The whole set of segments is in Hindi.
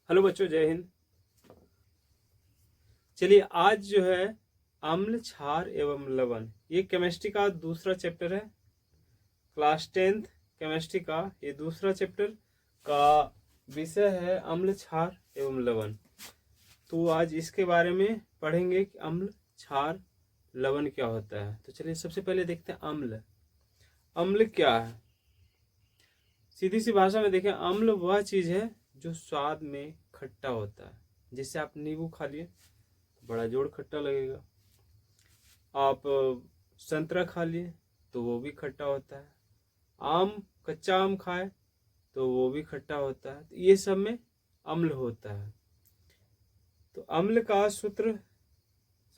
हेलो बच्चों, जय हिंद। चलिए आज जो है अम्ल, क्षार एवं लवण, ये केमिस्ट्री का दूसरा चैप्टर है। क्लास 10th केमिस्ट्री का ये दूसरा चैप्टर का विषय है अम्ल, क्षार एवं लवण। तो आज इसके बारे में पढ़ेंगे कि अम्ल, क्षार, लवण क्या होता है। तो चलिए सबसे पहले देखते हैं अम्ल। अम्ल क्या है? सीधी सी भाषा में देखें, अम्ल वह चीज है जो स्वाद में खट्टा होता है। जैसे आप नींबू खा लिए, बड़ा जोड़ खट्टा लगेगा। आप संतरा खा लिए तो वो भी खट्टा होता है। आम, कच्चा आम खाए तो वो भी खट्टा होता है। तो ये सब में अम्ल होता है। तो अम्ल का सूत्र,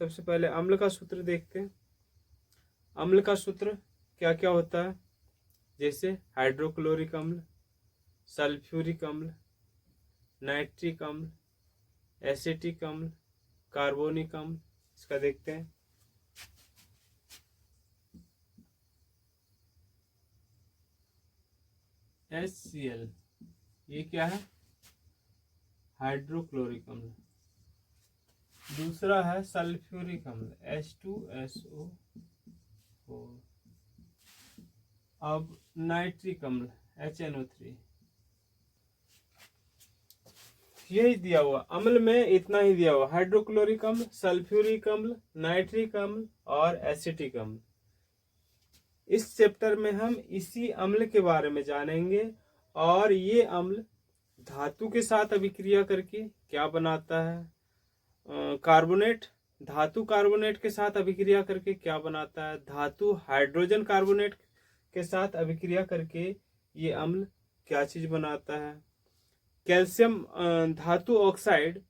सबसे पहले अम्ल का सूत्र देखते हैं। अम्ल का सूत्र क्या क्या होता है? जैसे हाइड्रोक्लोरिक अम्ल, सल्फ्यूरिक अम्ल, नाइट्रिक अम्ल, एसिटिक अम्ल, कार्बोनिक अम्ल। इसका देखते हैं। HCl, ये क्या है? हाइड्रोक्लोरिक अम्ल। दूसरा है सल्फ्यूरिक अम्ल, H2SO4। अब नाइट्रिक अम्ल, HNO3। यही दिया हुआ अम्ल में, इतना ही दिया हुआ। हाइड्रोक्लोरिक अम्ल, सल्फ्यूरिक अम्ल, नाइट्रिक अम्ल और एसिटिक अम्ल। इस चैप्टर में हम इसी अम्ल के बारे में जानेंगे। और ये अम्ल धातु के साथ अभिक्रिया करके क्या बनाता है? कार्बोनेट, धातु कार्बोनेट के साथ अभिक्रिया करके क्या बनाता है? धातु हाइड्रोजन कार्बोनेट के साथ अभिक्रिया करके ये अम्ल क्या चीज बनाता है? कैल्शियम धातु ऑक्साइड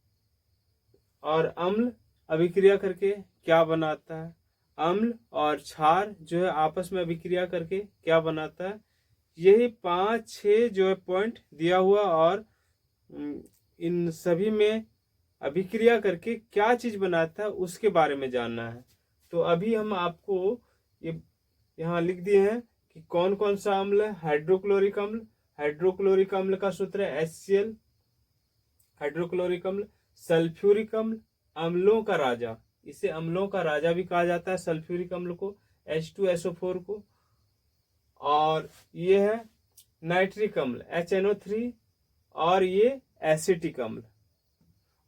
और अम्ल अभिक्रिया करके क्या बनाता है? अम्ल और क्षार जो है आपस में अभिक्रिया करके क्या बनाता है? यही 5-6 जो है पॉइंट दिया हुआ। और इन सभी में अभिक्रिया करके क्या चीज बनाता है उसके बारे में जानना है। तो अभी हम आपको ये यहाँ लिख दिए हैं कि कौन कौन सा अम्ल है। हाइड्रोक्लोरिक अम्ल, हाइड्रोक्लोरिक अम्ल का सूत्र है HCl, हाइड्रोक्लोरिक अम्ल। सल्फ्यूरिक अम्ल, अम्लों का राजा, इसे अम्लों का राजा भी कहा जाता है सल्फ्यूरिक अम्ल को, H2SO4 को। और ये है नाइट्रिक अम्ल, HNO3। और ये एसिटिक अम्ल।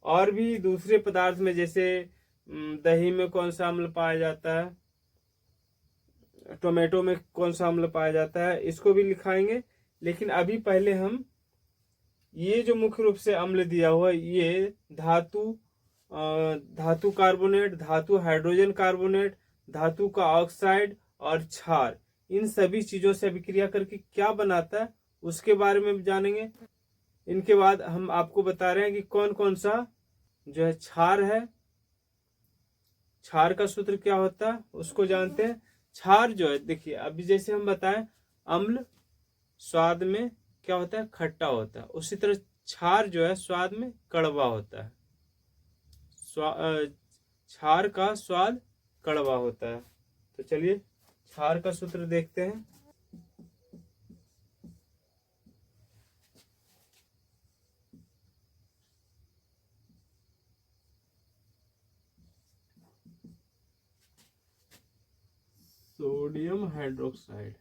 और भी दूसरे पदार्थ में, जैसे दही में कौन सा अम्ल पाया जाता है, टोमेटो में कौन सा अम्ल पाया जाता है, इसको भी लिखाएंगे। लेकिन अभी पहले हम ये जो मुख्य रूप से अम्ल दिया हुआ है, ये धातु कार्बोनेट, धातु हाइड्रोजन कार्बोनेट, धातु का ऑक्साइड और क्षार, इन सभी चीजों से अभिक्रिया करके क्या बनाता है उसके बारे में जानेंगे। इनके बाद हम आपको बता रहे हैं कि कौन कौन सा जो है क्षार है। क्षार का सूत्र क्या होता है उसको जानते हैं। क्षार जो है, देखिए अभी जैसे हम बताएं, अम्ल स्वाद में क्या होता है? खट्टा होता है। उसी तरह क्षार जो है स्वाद में कड़वा होता है। क्षार का स्वाद कड़वा होता है। तो चलिए क्षार का सूत्र देखते हैं। Sodium hydroxide,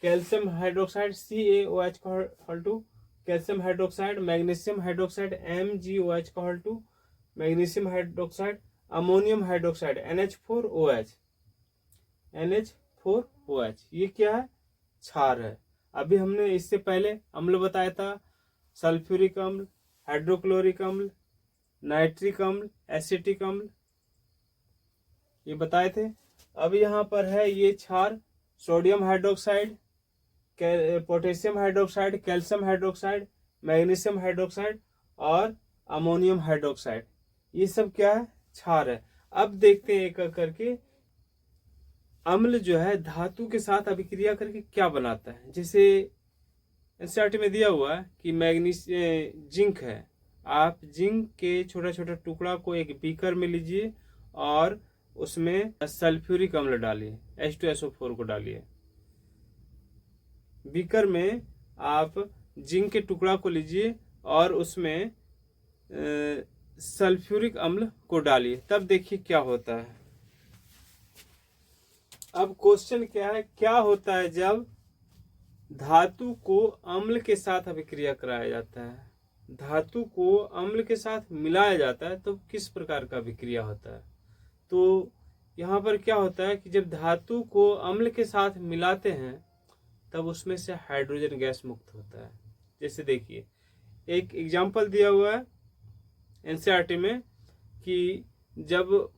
calcium hydroxide CaOH का whole two calcium hydroxide, magnesium hydroxide MgOH का whole two magnesium hydroxide, ammonium hydroxide NH4OH। ये क्या है? क्षार है। अभी हमने इससे पहले अम्ल बताया था, सल्फ्यूरिक अम्ल, हाइड्रोक्लोरिक अम्ल, नाइट्रिक अम्ल, एसिटिक अम्ल, ये बताए थे। अब यहाँ पर है ये क्षार, sodium hydroxide, potassium hydroxide, calcium hydroxide, magnesium hydroxide और अमोनियम हाइड्रोक्साइड। ये सब क्या है? क्षार है। अब देखते हैं एक एक करके अम्ल जो है धातु के साथ अभिक्रिया करके क्या बनाता है। जैसे एनसीईआरटी में दिया हुआ है कि जिंक है, आप जिंक के छोटा छोटा टुकड़ा को एक बीकर में लीजिए और उसमें सल्फ्यूरिक अम्ल डालिए, H2SO4 को डालिए। बीकर में आप जिंक के टुकड़ा को लीजिए और उसमें सल्फ्यूरिक अम्ल को डालिए, तब देखिए क्या होता है। अब क्वेश्चन क्या है, क्या होता है जब धातु को अम्ल के साथ अभिक्रिया कराया जाता है, धातु को अम्ल के साथ मिलाया जाता है तो किस प्रकार का अभिक्रिया होता है। तो यहाँ पर क्या होता है कि जब धातु को अम्ल के साथ मिलाते हैं तब उसमें से हाइड्रोजन गैस मुक्त होता है। जैसे देखिए एक एग्जाम्पल दिया हुआ है एनसीईआरटी में कि जब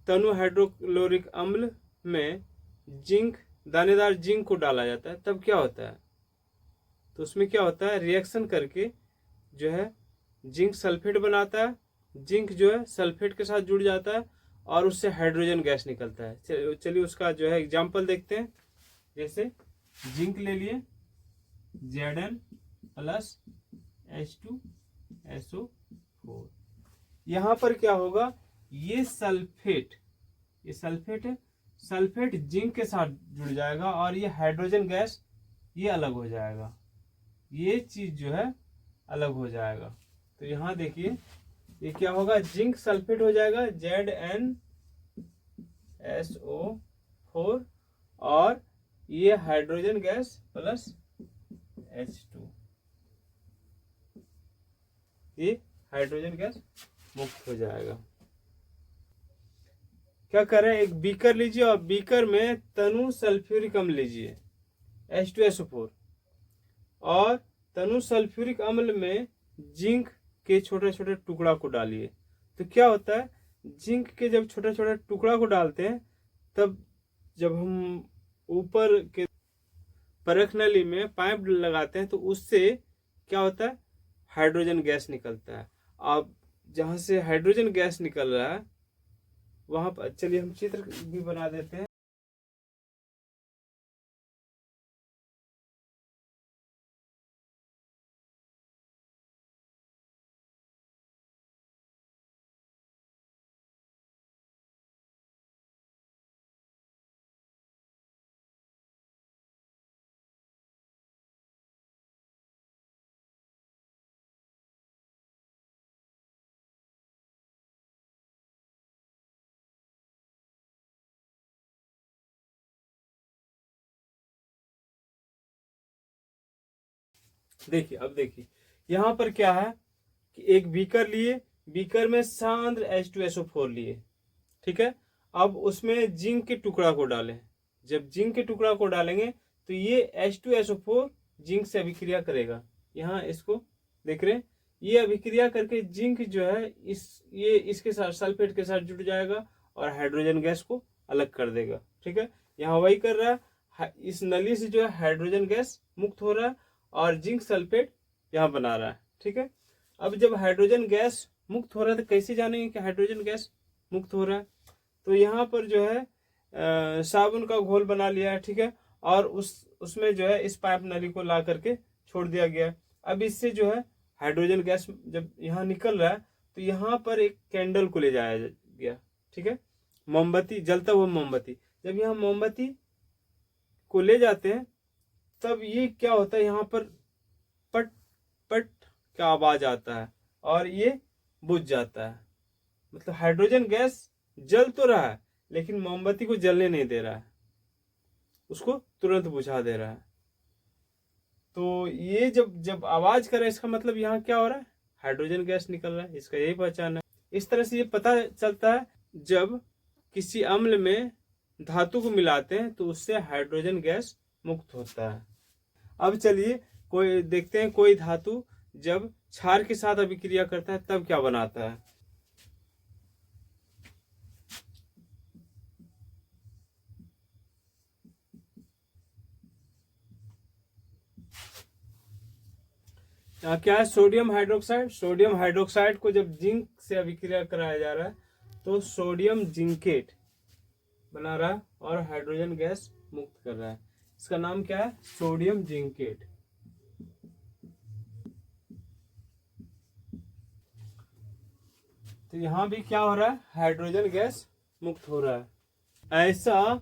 तनु हाइड्रोक्लोरिक अम्ल में जिंक, दानेदार जिंक को डाला जाता है तब क्या होता है, तो उसमें क्या होता है, रिएक्शन करके जो है जिंक सल्फेट बनाता है, जिंक जो है सल्फेट के साथ जुड़ जाता है और उससे हाइड्रोजन गैस निकलता है। चलिए उसका जो है एग्जाम्पल देखते हैं। जैसे जिंक ले लिए, Zn प्लस H2SO4, यहाँ पर क्या होगा, ये सल्फेट है, सल्फेट जिंक के साथ जुड़ जाएगा और ये हाइड्रोजन गैस ये अलग हो जाएगा, ये चीज जो है अलग हो जाएगा। तो यहाँ देखिए ये क्या होगा, जिंक सल्फेट हो जाएगा ZnSO4 और ये हाइड्रोजन गैस प्लस H2, ये हाइड्रोजन गैस मुक्त हो जाएगा। क्या करें, एक बीकर लीजिए और बीकर में तनु सल्फ्यूरिक अम्ल लीजिए H2SO4 और तनु सल्फ्यूरिक अम्ल में जिंक के छोटे छोटे टुकड़ा को डालिए। तो क्या होता है, जिंक के जब छोटे छोटे टुकड़ा को डालते हैं तब जब हम ऊपर के परख नली में पाइप लगाते हैं तो उससे क्या होता है, हाइड्रोजन गैस निकलता है। अब जहां से हाइड्रोजन गैस निकल रहा है वहां पर चलिए हम चित्र भी बना देते हैं। देखिए अब देखिए यहाँ पर क्या है कि एक बीकर लिए, बीकर में सांद्र H2SO4 लिए, ठीक है। अब उसमें जिंक के टुकड़ा को डालें, जब जिंक के टुकड़ा को डालेंगे तो ये H2SO4 जिंक से अभिक्रिया करेगा। यहाँ इसको देख रहे हैं, ये अभिक्रिया करके जिंक जो है ये इसके साथ सल्फेट के साथ जुड़ जाएगा और हाइड्रोजन गैस को अलग कर देगा, ठीक है। यहाँ वही कर रहा है, इस नली से जो है हाइड्रोजन गैस मुक्त हो रहा है और जिंक सल्फेट यहाँ बना रहा है, ठीक है। अब जब हाइड्रोजन गैस मुक्त हो रहा है तो कैसे जानेंगे कि हाइड्रोजन गैस मुक्त हो रहा है, तो यहाँ पर जो है साबुन का घोल बना लिया है, ठीक है, और उसमें जो है इस पाइप नली को ला करके छोड़ दिया गया। अब इससे जो है हाइड्रोजन गैस जब यहाँ निकल रहा है तो यहाँ पर एक कैंडल को ले जाया गया, ठीक है, मोमबत्ती, जलता हुआ मोमबत्ती। जब यहाँ मोमबत्ती को ले जाते हैं तब ये क्या होता है, यहाँ पर पट पट का आवाज आता है और ये बुझ जाता है। मतलब हाइड्रोजन गैस जल तो रहा है लेकिन मोमबत्ती को जलने नहीं दे रहा है, उसको तुरंत बुझा दे रहा है। तो ये जब आवाज करे इसका मतलब यहाँ क्या हो रहा है, हाइड्रोजन गैस निकल रहा है, इसका यही पहचान है। इस तरह से ये पता चलता है जब किसी अम्ल में धातु को मिलाते हैं तो उससे हाइड्रोजन गैस मुक्त होता है। अब चलिए कोई देखते हैं, कोई धातु जब क्षार के साथ अभिक्रिया करता है तब क्या बनाता है। क्या है, सोडियम हाइड्रोक्साइड। सोडियम हाइड्रोक्साइड को जब जिंक से अभिक्रिया कराया जा रहा है तो सोडियम जिंकेट बना रहा है और हाइड्रोजन गैस मुक्त कर रहा है। इसका नाम क्या है, सोडियम जिंकेट। तो यहाँ भी क्या हो रहा है, हाइड्रोजन गैस मुक्त हो रहा है। ऐसा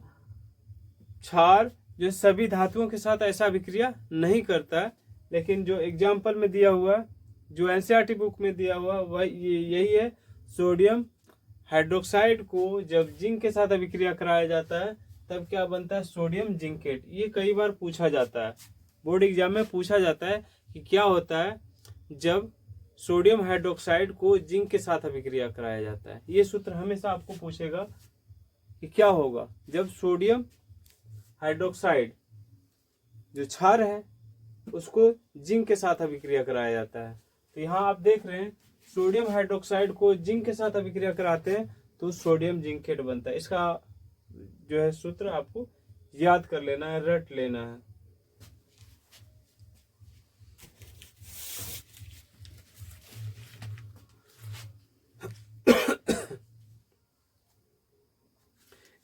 क्षार जो सभी धातुओं के साथ ऐसा अभिक्रिया नहीं करता है, लेकिन जो एग्जाम्पल में दिया हुआ है, जो एनसीईआरटी बुक में दिया हुआ वह यही है। सोडियम हाइड्रोक्साइड को जब जिंक के साथ अभिक्रिया कराया जाता है तब क्या बनता है, सोडियम जिंकेट। ये कई बार पूछा जाता है, बोर्ड एग्जाम में पूछा जाता है कि क्या होता है जब सोडियम हाइड्रोक्साइड को जिंक के साथ अभिक्रिया कराया जाता है। ये सूत्र हमेशा आपको पूछेगा कि क्या होगा जब सोडियम हाइड्रोक्साइड जो क्षार है उसको जिंक के साथ अभिक्रिया कराया जाता है। तो यहाँ आप देख रहे हैं सोडियम हाइड्रोक्साइड को जिंक के साथ अभिक्रिया कराते हैं तो सोडियम जिंकेट बनता है। इसका जो है सूत्र आपको याद कर लेना है, रट लेना है।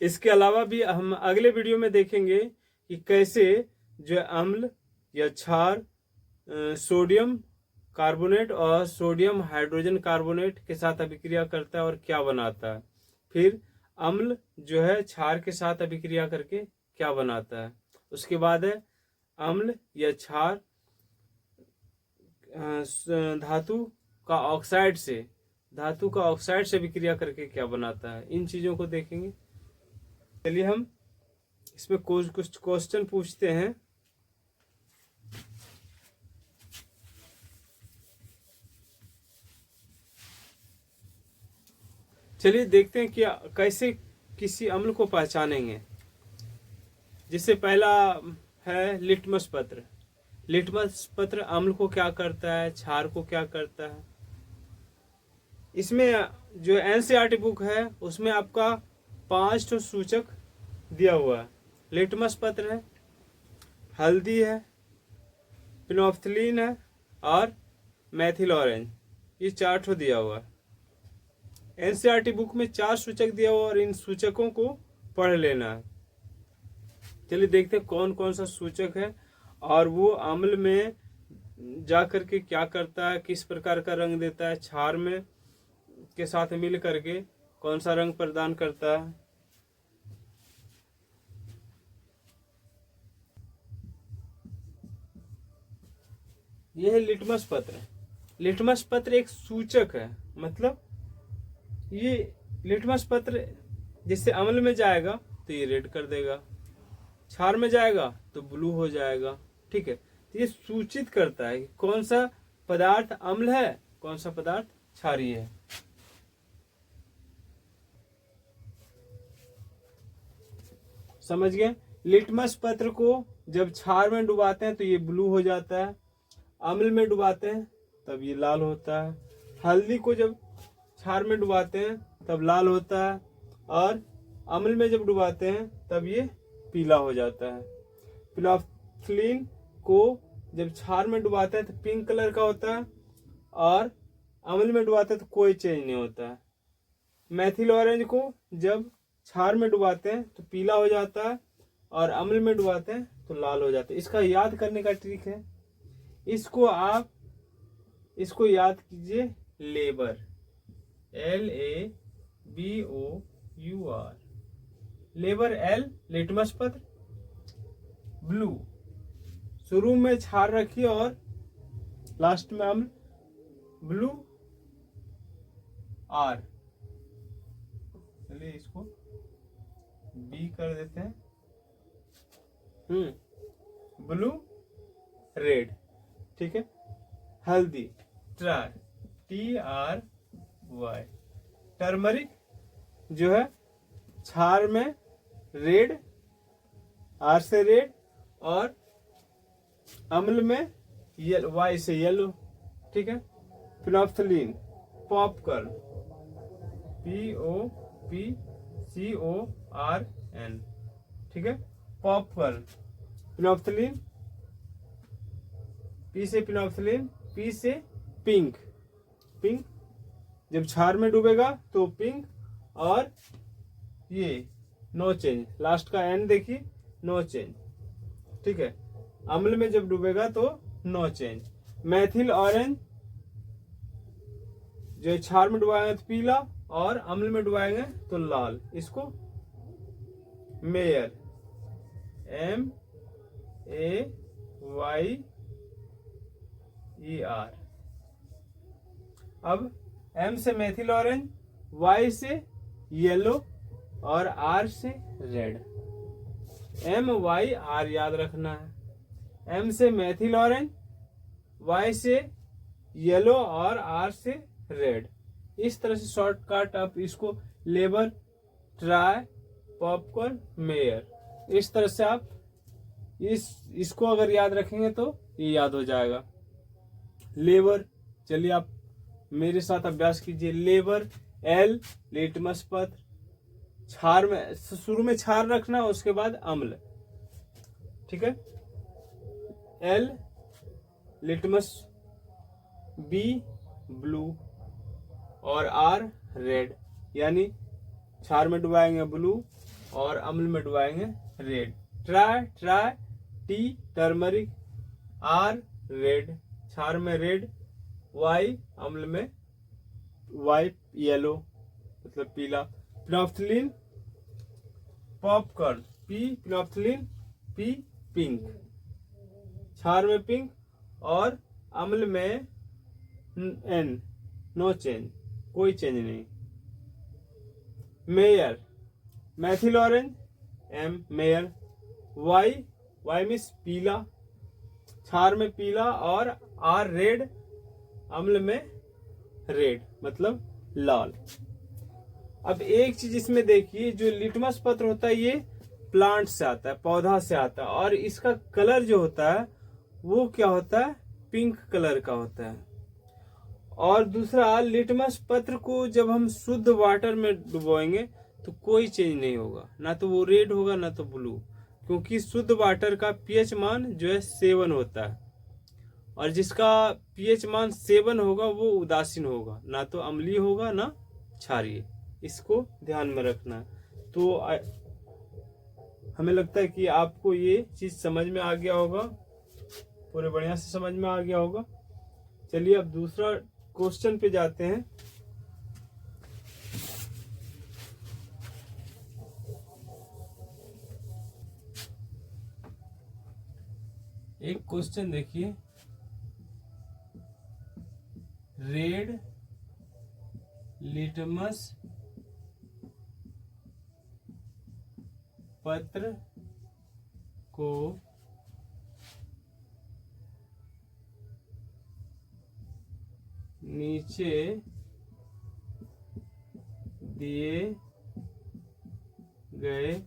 इसके अलावा भी हम अगले वीडियो में देखेंगे कि कैसे जो अम्ल या क्षार सोडियम कार्बोनेट और सोडियम हाइड्रोजन कार्बोनेट के साथ अभिक्रिया करता है और क्या बनाता है। फिर अम्ल जो है क्षार के साथ अभिक्रिया करके क्या बनाता है। उसके बाद है अम्ल या क्षार धातु का ऑक्साइड से अभिक्रिया करके क्या बनाता है। इन चीजों को देखेंगे। चलिए हम इसमें कुछ क्वेश्चन पूछते हैं। चलिए देखते हैं कि कैसे किसी अम्ल को पहचानेंगे। जिससे पहला है लिटमस पत्र। लिटमस पत्र अम्ल को क्या करता है, क्षार को क्या करता है। इसमें जो एनसीईआरटी बुक है उसमें आपका 5 तो सूचक दिया हुआ है। लिटमस पत्र है, हल्दी है, फिनोल्फ्थलीन है और मैथिल ऑरेंज, ये 4 ठो दिया हुआ है। एनसीईआरटी बुक में 4 सूचक दिया हुआ और इन सूचकों को पढ़ लेना है। चलिए देखते हैं कौन कौन सा सूचक है और वो अम्ल में जा करके क्या करता है, किस प्रकार का रंग देता है, क्षार में के साथ मिल करके कौन सा रंग प्रदान करता है। यह है लिटमस पत्र। लिटमस पत्र एक सूचक है, मतलब ये लिटमस पत्र जिससे अम्ल में जाएगा तो ये रेड कर देगा, क्षार में जाएगा तो ब्लू हो जाएगा। ठीक है, तो ये सूचित करता है कि कौन सा पदार्थ अम्ल है, कौन सा पदार्थ क्षारीय है। समझ गए। लिटमस पत्र को जब क्षार में डुबाते हैं तो ये ब्लू हो जाता है, अम्ल में डुबाते हैं तब ये लाल होता है। हल्दी को जब क्षार में डुबाते हैं तब लाल होता है और अम्ल में जब डुबाते हैं तब ये पीला हो जाता है। फिनोल्फ्थलीन को जब क्षार में डुबाते हैं तो पिंक कलर का होता है और अम्ल में डुबाते हैं तो कोई चेंज नहीं होता है। मैथिल ऑरेंज को जब क्षार में डुबाते हैं तो पीला हो जाता है और अम्ल में डुबाते हैं तो लाल हो जाता है। इसका याद करने का ट्रिक है, इसको याद कीजिए labour, LABOUR, labour L, litmus पत्र, ब्लू, शुरू में क्षार रखिए और लास्ट में अम्ल, ब्लू R। चलिए इसको B कर देते हैं, ब्लू रेड। ठीक है, हल्दी TRY, टर्मरिक जो है क्षार में रेड, R से रेड और अम्ल में Y से येलो। ठीक है, फिनोल्फ्थलीन पॉपकॉर्न, POPCORN। ठीक है, पॉपकॉर्न। फिनोल्फ्थलीन, P से फिनोल्फ्थलीन, P से पिंक, पिंक जब क्षार में डूबेगा तो पिंक और ये नो चेंज, लास्ट का N देखिए, नो चेंज। ठीक है, अम्ल में जब डूबेगा तो नो चेंज। मैथिल ऑरेंज जो क्षार में डुबाएंगे तो पीला और अम्ल में डुबाएंगे तो लाल। इसको मेयर, MAYER। अब M से मेथिल ऑरेंज, Y से येलो और R से रेड। MYR याद रखना है। M से मेथिल ऑरेंज, Y से येलो और R से रेड। इस तरह से शॉर्टकट आप इसको लेबर, ट्राई, पॉपकॉर्न, मेयर, इस तरह से आप इसको अगर याद रखेंगे तो ये याद हो जाएगा। लेबर, चलिए आप मेरे साथ अभ्यास कीजिए। लेबर, L लिटमस पत्र, क्षार में शुरू में क्षार रखना, उसके बाद अम्ल, ठीक है। L लिटमस, B ब्लू और R रेड, यानी क्षार में डुबाएंगे ब्लू और अम्ल में डुबाएंगे red. Try, T turmeric, R red, क्षार में रेड, Y अम्ल में Y येलो मतलब पीला। फिनोल्फ्थालीन, पॉपकॉर्न, P फिनोल्फ्थालीन, P पिंक, क्षार में पिंक और अम्ल में N, नो चेंज, कोई चेंज नहीं। Mayor, methyl orange, M mayor, Y means पीला, क्षार में पीला और R रेड, अम्ल में रेड मतलब लाल। अब एक चीज इसमें देखिए, जो लिटमस पत्र होता है ये प्लांट से आता है, पौधा से आता है, और इसका कलर जो होता है वो क्या होता है, पिंक कलर का होता है। और दूसरा, लिटमस पत्र को जब हम शुद्ध वाटर में डुबोएंगे तो कोई चेंज नहीं होगा, ना तो वो रेड होगा ना तो ब्लू, क्योंकि शुद्ध वाटर का पीएच मान जो है 7 होता है, और जिसका पीएच मान 7 होगा वो उदासीन होगा, ना तो अम्लीय होगा ना क्षारीय। इसको ध्यान में रखना है। तो हमें लगता है कि आपको ये चीज समझ में आ गया होगा, पूरे बढ़िया से समझ में आ गया होगा। चलिए अब दूसरा क्वेश्चन पे जाते हैं। एक क्वेश्चन देखिए, रेड लिटमस पत्र को नीचे दिए गए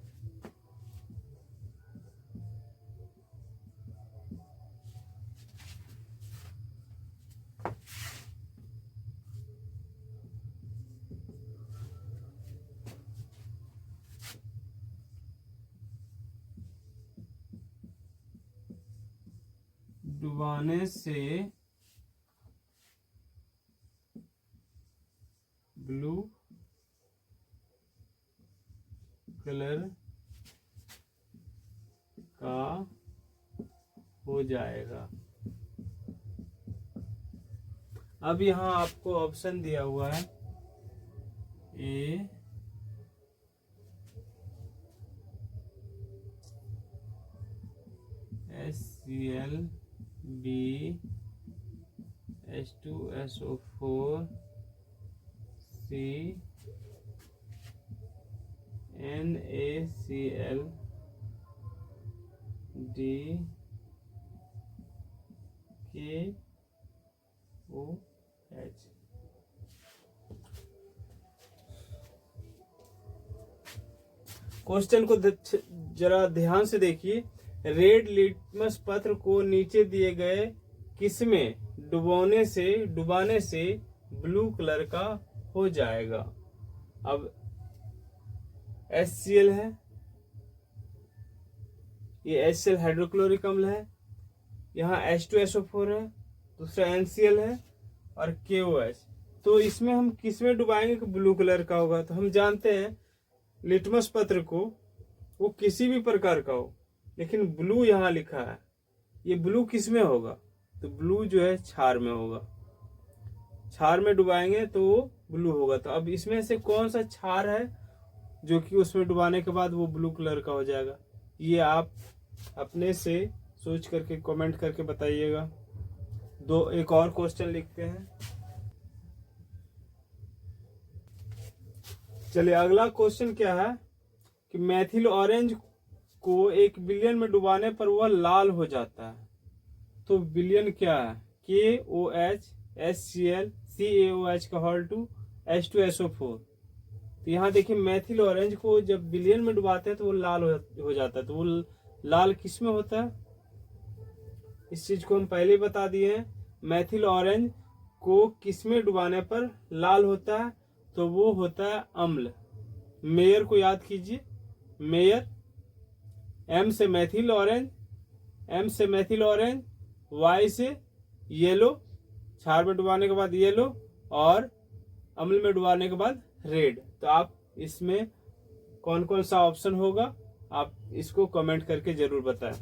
डुबाने से ब्लू कलर का हो जाएगा। अब यहाँ आपको ऑप्शन दिया हुआ है, A, HCl, B, H2SO4, C, NaCl, D, KOH। Question को जरा ध्यान से देखिए। रेड लिटमस पत्र को नीचे दिए गए किसमें डुबाने से ब्लू कलर का हो जाएगा। अब HCl है, ये HCl हाइड्रोक्लोरिक अम्ल है, यहाँ H2SO4 है, दूसरा NCl है और KOH। तो इसमें हम किसमें डुबाएंगे कि ब्लू कलर का होगा। तो हम जानते हैं लिटमस पत्र को वो किसी भी प्रकार का हो, लेकिन ब्लू यहाँ लिखा है, ये ब्लू किस में होगा, तो ब्लू जो है क्षार में होगा। क्षार में डुबाएंगे तो वो ब्लू होगा। तो अब इसमें से कौन सा क्षार है जो कि उसमें डुबाने के बाद वो ब्लू कलर का हो जाएगा, ये आप अपने से सोच करके कमेंट करके बताइएगा। एक और क्वेश्चन लिखते हैं। चलिए अगला क्वेश्चन क्या है कि मेथिल ऑरेंज को 1 बिलियन में डुबाने पर वह लाल हो जाता है। तो बिलियन क्या है? KOH HCl CaOH का होल टू H2SO4। तो यहाँ देखिए मेथिल ऑरेंज को जब बिलियन में डुबाते हैं तो वो लाल हो जाता है। तो वो लाल किस में होता है? इस चीज को हम पहले ही बता दिए हैं। मेथिल ऑरेंज को किस में डुबाने पर लाल होता है? तो वो होता है अम्ल। मेयर को याद कीजिए, मेयर। M से मेथिल ऑरेंज, M से मेथिल ऑरेंज, Y से येलो, क्षार में डुबाने के बाद येलो, और अम्ल में डुबाने के बाद रेड। तो आप इसमें कौन कौन सा ऑप्शन होगा आप इसको कमेंट करके जरूर बताएं।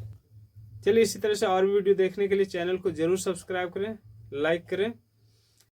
चलिए इसी तरह से और वीडियो देखने के लिए चैनल को जरूर सब्सक्राइब करें, लाइक करें।